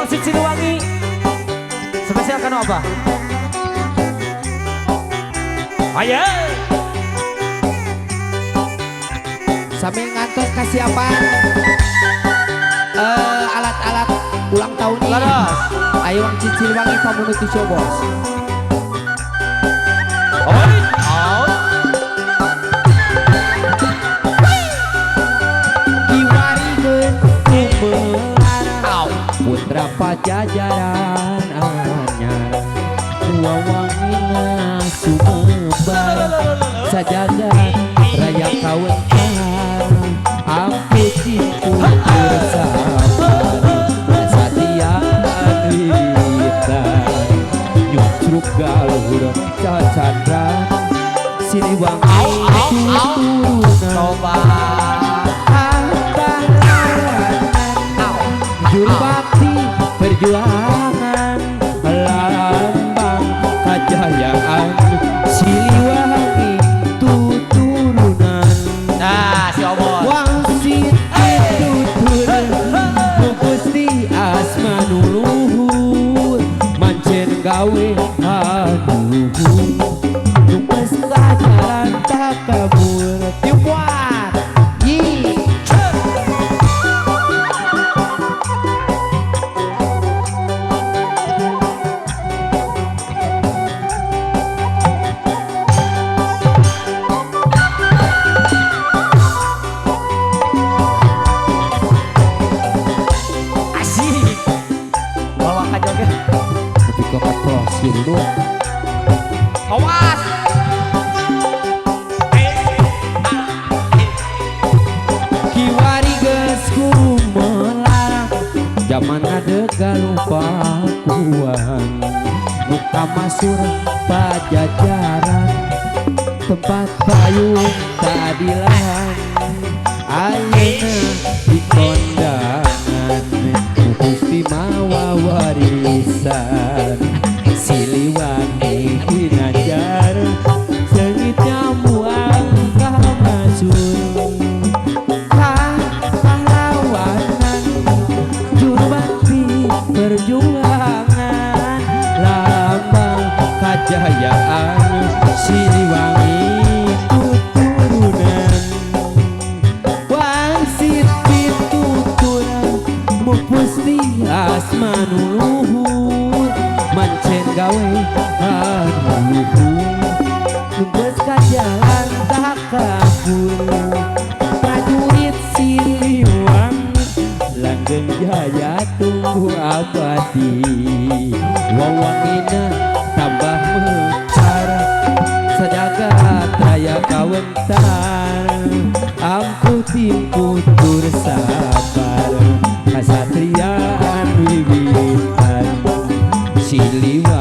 Wong Siliwangi spesial kanu apa? Ayo. Sambil ngantos kasiapan alat-alat ulang tahun ini. Laras. Ayo Wong Siliwangi pamunutu show bos. Oi, out. Kiwarikeun kumelarang putra pajajaran anyar wawangina sumebar sajagat raya kawentar amputin bersabar satia aditan nyucruk galur cacandra Siliwangi turunan Coba. juru bakti perjuangan lambang kejayaan Siliwangi turunan Nah, si Omon. wangsit tuturan Gusti asmanuluhur mancen gawe aduh numpes jalan tak kabur tiupan yi Asik. Bawa ka joget. tapi kok kaprosin lu Awas. kiwari geus kumelarang zaman adega lupa kuan muka masur pajajaran tempat payung tadilan ayeuna di kondangan Gusti mawa warisan Siliwangi Ginanjar sengit nyamuang kamasur pahlawanan juru bakti perjuangan lambang kejayaan Siliwangi turunan wangsit pituturan mupusti asmanuluhur mancen gawe aduh numpes ka jalan tak kabur prajurit Siliwangi langgeng jaya tunggu abadi wawangina tambah mecar sajagat raya kawentar amputin putur sabar kasatriaan wiwitan Siliwangi